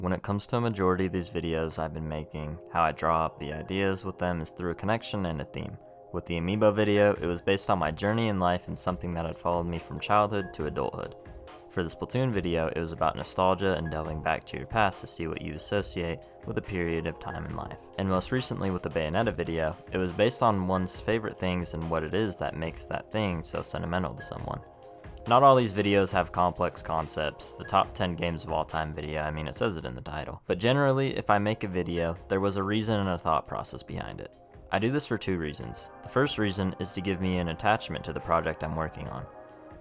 When it comes to a majority of these videos I've been making, how I draw up the ideas with them is through a connection and a theme. With the Amiibo video, it was based on my journey in life and something that had followed me from childhood to adulthood. For the Splatoon video, it was about nostalgia and delving back to your past to see what you associate with a period of time in life. And most recently with the Bayonetta video, it was based on one's favorite things and what it is that makes that thing so sentimental to someone. Not all these videos have complex concepts. The top 10 games of all time video, it says it in the title. But generally, if I make a video, there was a reason and a thought process behind it. I do this for two reasons. The first reason is to give me an attachment to the project I'm working on.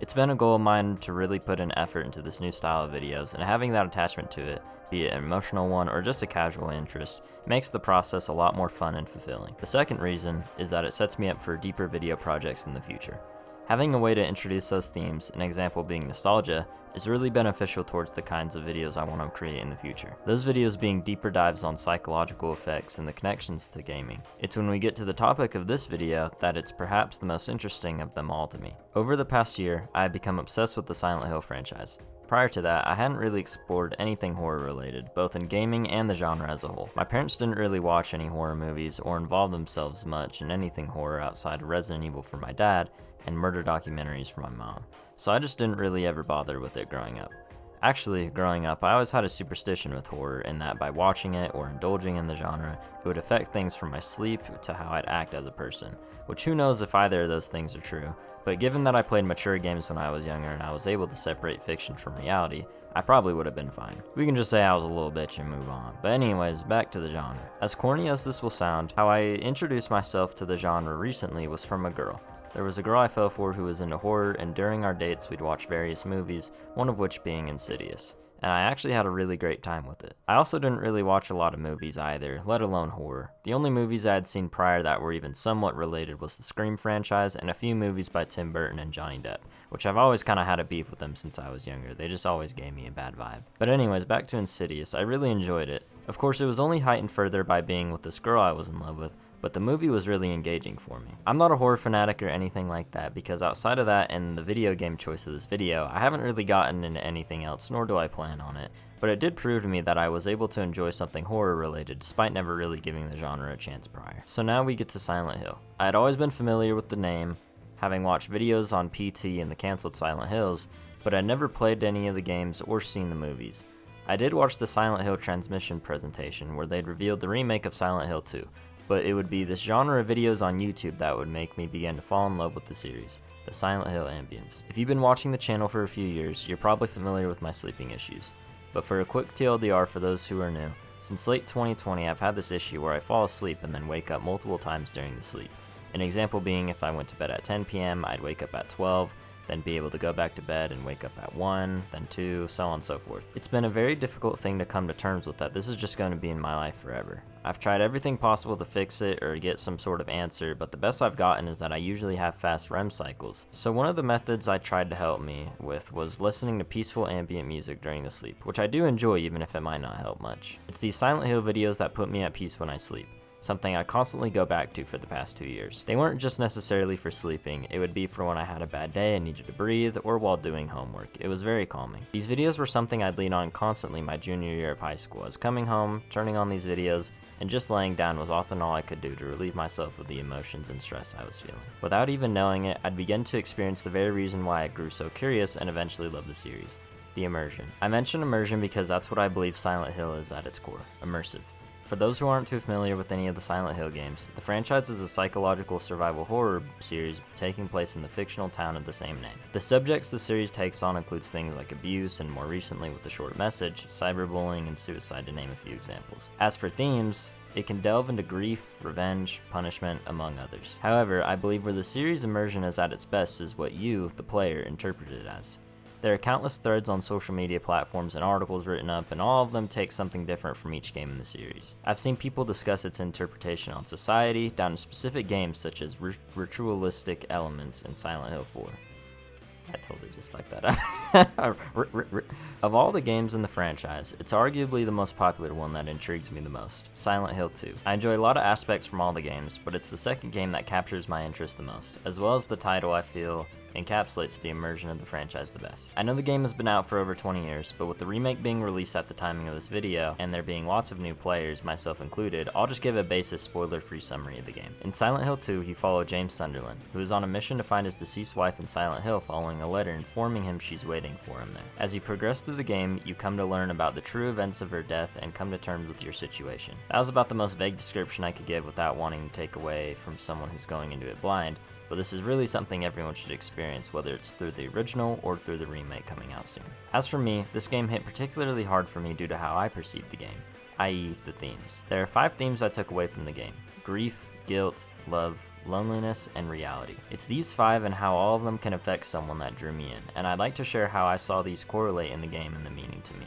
It's been a goal of mine to really put an effort into this new style of videos, and having that attachment to it, be it an emotional one or just a casual interest, makes the process a lot more fun and fulfilling. The second reason is that it sets me up for deeper video projects in the future. Having a way to introduce those themes, an example being nostalgia, is really beneficial towards the kinds of videos I want to create in the future. Those videos being deeper dives on psychological effects and the connections to gaming. It's when we get to the topic of this video that it's perhaps the most interesting of them all to me. Over the past year, I have become obsessed with the Silent Hill franchise. Prior to that, I hadn't really explored anything horror related, both in gaming and the genre as a whole. My parents didn't really watch any horror movies or involve themselves much in anything horror outside of Resident Evil for my dad and murder documentaries for my mom, so I just didn't really ever bother with it growing up. Actually, growing up, I always had a superstition with horror in that by watching it or indulging in the genre, it would affect things from my sleep to how I'd act as a person, which who knows if either of those things are true, but given that I played mature games when I was younger and I was able to separate fiction from reality, I probably would have been fine. We can just say I was a little bitch and move on. But anyways, back to the genre. As corny as this will sound, how I introduced myself to the genre recently was from a girl. There was a girl I fell for who was into horror, and during our dates we'd watch various movies, one of which being Insidious, and I actually had a really great time with it. I also didn't really watch a lot of movies either, let alone horror. The only movies I had seen prior that were even somewhat related was the Scream franchise and a few movies by Tim Burton and Johnny Depp, which I've always kind of had a beef with them since I was younger. They just always gave me a bad vibe. But anyways, back to Insidious. I really enjoyed it. Of course, it was only heightened further by being with this girl I was in love with, but the movie was really engaging for me. I'm not a horror fanatic or anything like that, because outside of that and the video game choice of this video, I haven't really gotten into anything else, nor do I plan on it, but it did prove to me that I was able to enjoy something horror related despite never really giving the genre a chance prior. So now we get to Silent Hill. I had always been familiar with the name, having watched videos on PT and the canceled Silent Hills, but I'd never played any of the games or seen the movies. I did watch the Silent Hill transmission presentation where they'd revealed the remake of Silent Hill 2, but it would be this genre of videos on YouTube that would make me begin to fall in love with the series, the Silent Hill ambience. If you've been watching the channel for a few years, you're probably familiar with my sleeping issues. But for a quick TLDR for those who are new, since late 2020 I've had this issue where I fall asleep and then wake up multiple times during the sleep. An example being if I went to bed at 10 p.m, I'd wake up at 12, then be able to go back to bed and wake up at 1, then 2, so on and so forth. It's been a very difficult thing to come to terms with that this is just going to be in my life forever. I've tried everything possible to fix it or get some sort of answer, but the best I've gotten is that I usually have fast REM cycles. So one of the methods I tried to help me with was listening to peaceful ambient music during the sleep, which I do enjoy even if it might not help much. It's these Silent Hill videos that put me at peace when I sleep, something I constantly go back to for the past 2 years. They weren't just necessarily for sleeping, it would be for when I had a bad day and needed to breathe, or while doing homework. It was very calming. These videos were something I'd lean on constantly my junior year of high school, as coming home, turning on these videos, and just laying down was often all I could do to relieve myself of the emotions and stress I was feeling. Without even knowing it, I'd begin to experience the very reason why I grew so curious and eventually loved the series, the immersion. I mention immersion because that's what I believe Silent Hill is at its core, immersive. For those who aren't too familiar with any of the Silent Hill games, the franchise is a psychological survival horror series taking place in the fictional town of the same name. The subjects the series takes on includes things like abuse and more recently with The Short Message, cyberbullying and suicide to name a few examples. As for themes, it can delve into grief, revenge, punishment, among others. However, I believe where the series immersion is at its best is what you, the player, interpret it as. There are countless threads on social media platforms and articles written up, and all of them take something different from each game in the series. I've seen people discuss its interpretation on society, down to specific games such as ritualistic elements in Silent Hill 4. I totally just fucked that up. Of all the games in the franchise, it's arguably the most popular one that intrigues me the most, Silent Hill 2. I enjoy a lot of aspects from all the games, but it's the second game that captures my interest the most, as well as the title I feel encapsulates the immersion of the franchise the best. I know the game has been out for over 20 years, but with the remake being released at the timing of this video, and there being lots of new players, myself included, I'll just give a basic spoiler-free summary of the game. In Silent Hill 2, you follow James Sunderland, who is on a mission to find his deceased wife in Silent Hill following a letter informing him she's waiting for him there. As you progress through the game, you come to learn about the true events of her death and come to terms with your situation. That was about the most vague description I could give without wanting to take away from someone who's going into it blind, but this is really something everyone should experience, whether it's through the original or through the remake coming out soon. As for me, this game hit particularly hard for me due to how I perceived the game, i.e. the themes. There are 5 themes I took away from the game: grief, guilt, love, loneliness, and reality. It's these 5 and how all of them can affect someone that drew me in, and I'd like to share how I saw these correlate in the game and the meaning to me.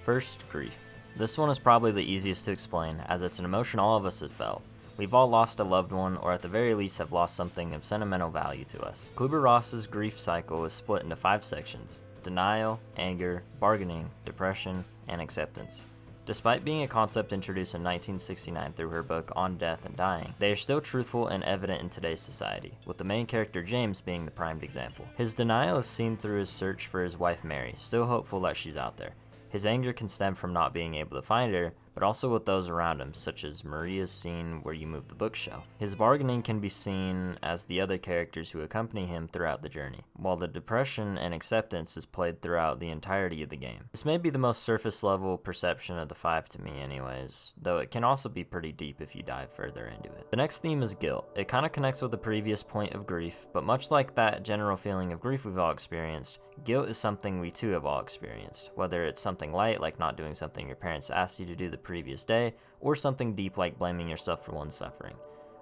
First, grief. This one is probably the easiest to explain, as it's an emotion all of us have felt. We've all lost a loved one, or at the very least have lost something of sentimental value to us. Kübler-Ross's grief cycle is split into 5 sections: denial, anger, bargaining, depression, and acceptance. Despite being a concept introduced in 1969 through her book On Death and Dying, they are still truthful and evident in today's society, with the main character James being the primed example. His denial is seen through his search for his wife Mary, still hopeful that she's out there. His anger can stem from not being able to find her, but also with those around him, such as Maria's scene where you move the bookshelf. His bargaining can be seen as the other characters who accompany him throughout the journey, while the depression and acceptance is played throughout the entirety of the game. This may be the most surface level perception of the 5 to me anyways, though it can also be pretty deep if you dive further into it. The next theme is guilt. It kinda connects with the previous point of grief, but much like that general feeling of grief we've all experienced, guilt is something we too have all experienced, whether it's something light like not doing something your parents asked you to do the previous day, or something deep like blaming yourself for one's suffering.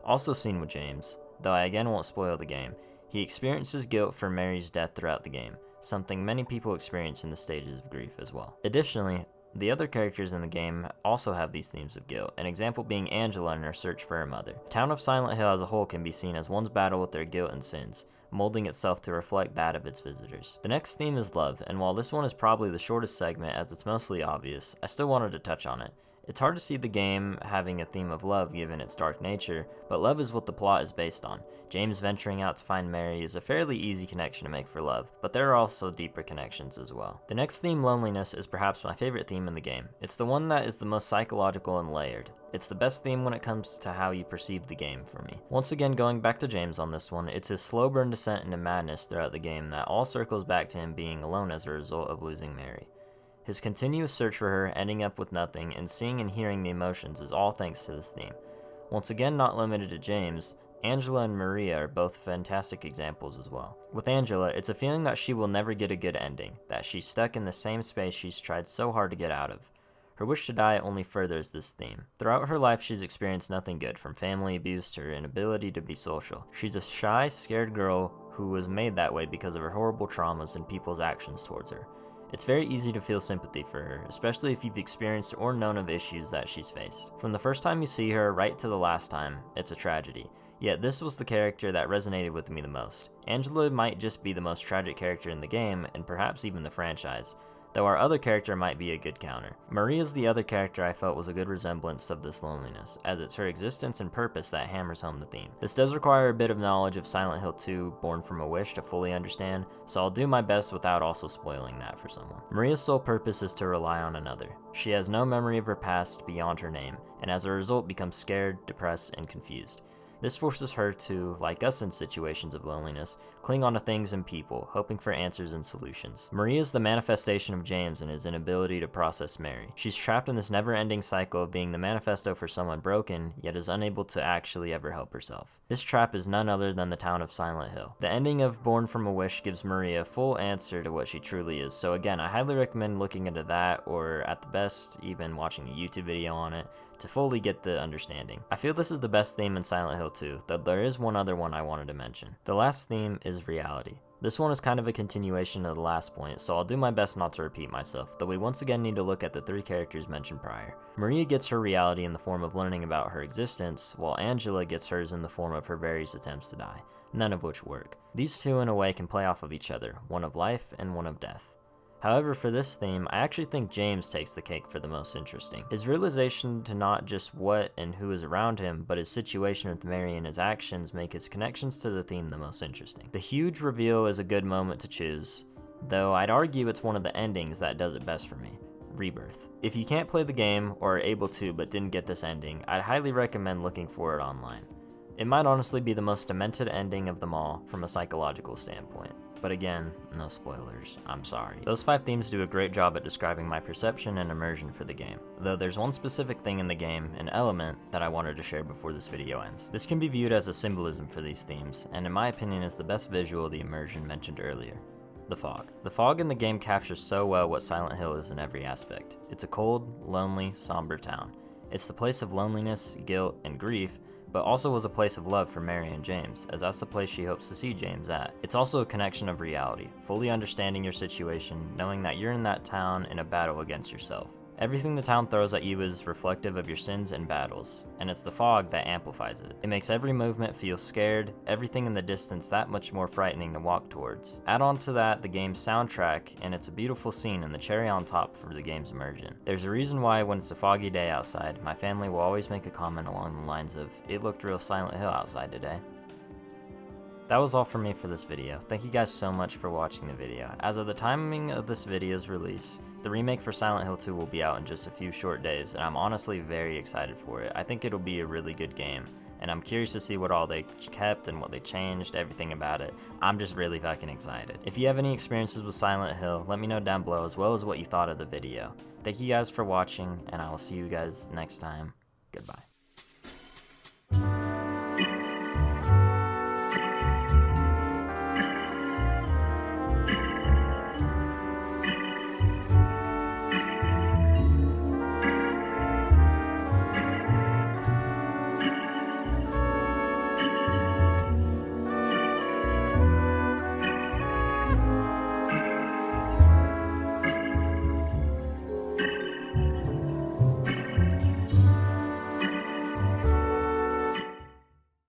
Also seen with James, though I again won't spoil the game, he experiences guilt for Mary's death throughout the game, something many people experience in the stages of grief as well. Additionally, the other characters in the game also have these themes of guilt, an example being Angela in her search for her mother. The town of Silent Hill as a whole can be seen as one's battle with their guilt and sins, molding itself to reflect that of its visitors. The next theme is love, and while this one is probably the shortest segment as it's mostly obvious, I still wanted to touch on it. It's hard to see the game having a theme of love given its dark nature, but love is what the plot is based on. James venturing out to find Mary is a fairly easy connection to make for love, but there are also deeper connections as well. The next theme, loneliness, is perhaps my favorite theme in the game. It's the one that is the most psychological and layered. It's the best theme when it comes to how you perceive the game for me. Once again, going back to James on this one, it's his slow burn descent into madness throughout the game that all circles back to him being alone as a result of losing Mary. His continuous search for her, ending up with nothing, and seeing and hearing the emotions is all thanks to this theme. Once again, not limited to James, Angela and Maria are both fantastic examples as well. With Angela, it's a feeling that she will never get a good ending, that she's stuck in the same space she's tried so hard to get out of. Her wish to die only furthers this theme. Throughout her life, she's experienced nothing good, from family abuse to her inability to be social. She's a shy, scared girl who was made that way because of her horrible traumas and people's actions towards her. It's very easy to feel sympathy for her, especially if you've experienced or known of issues that she's faced. From the first time you see her right to the last time, it's a tragedy. Yet this was the character that resonated with me the most. Angela might just be the most tragic character in the game, and perhaps even the franchise, though our other character might be a good counter. Maria's the other character I felt was a good resemblance of this loneliness, as it's her existence and purpose that hammers home the theme. This does require a bit of knowledge of Silent Hill 2, Born from a Wish, to fully understand, so I'll do my best without also spoiling that for someone. Maria's sole purpose is to rely on another. She has no memory of her past beyond her name, and as a result becomes scared, depressed, and confused. This forces her to, like us in situations of loneliness, cling on to things and people, hoping for answers and solutions. Maria is the manifestation of James and his inability to process Mary. She's trapped in this never-ending cycle of being the manifesto for someone broken, yet is unable to actually ever help herself. This trap is none other than the town of Silent Hill. The ending of Born from a Wish gives Maria a full answer to what she truly is, so again, I highly recommend looking into that, or at the best, even watching a YouTube video on it, to fully get the understanding. I feel this is the best theme in Silent Hill 2, though there is one other one I wanted to mention. The last theme is reality. This one is kind of a continuation of the last point, so I'll do my best not to repeat myself, though we once again need to look at the 3 characters mentioned prior. Maria gets her reality in the form of learning about her existence, while Angela gets hers in the form of her various attempts to die, none of which work. These two in a way can play off of each other, one of life and one of death. However, for this theme, I actually think James takes the cake for the most interesting. His realization to not just what and who is around him, but his situation with Mary and his actions make his connections to the theme the most interesting. The huge reveal is a good moment to choose, though I'd argue it's one of the endings that does it best for me. Rebirth. If you can't play the game, or are able to but didn't get this ending, I'd highly recommend looking for it online. It might honestly be the most demented ending of them all from a psychological standpoint. But again, no spoilers, I'm sorry. Those 5 themes do a great job at describing my perception and immersion for the game, though there's one specific thing in the game, an element, that I wanted to share before this video ends. This can be viewed as a symbolism for these themes, and in my opinion is the best visual of the immersion mentioned earlier. The fog. The fog in the game captures so well what Silent Hill is in every aspect. It's a cold, lonely, somber town. It's the place of loneliness, guilt, and grief, but also was a place of love for Mary and James, as that's the place she hopes to see James at. It's also a connection of reality, fully understanding your situation, knowing that you're in that town in a battle against yourself. Everything the town throws at you is reflective of your sins and battles, and it's the fog that amplifies it. It makes every movement feel scared, everything in the distance that much more frightening to walk towards. Add on to that the game's soundtrack, and it's a beautiful scene and the cherry on top for the game's immersion. There's a reason why when it's a foggy day outside, my family will always make a comment along the lines of, "It looked real Silent Hill outside today." That was all for me for this video. Thank you guys so much for watching the video. As of the timing of this video's release, the remake for Silent Hill 2 will be out in just a few short days, and I'm honestly very excited for it. I think it'll be a really good game, and I'm curious to see what all they kept and what they changed, everything about it. I'm just really fucking excited. If you have any experiences with Silent Hill, let me know down below, as well as what you thought of the video. Thank you guys for watching, and I will see you guys next time. Goodbye.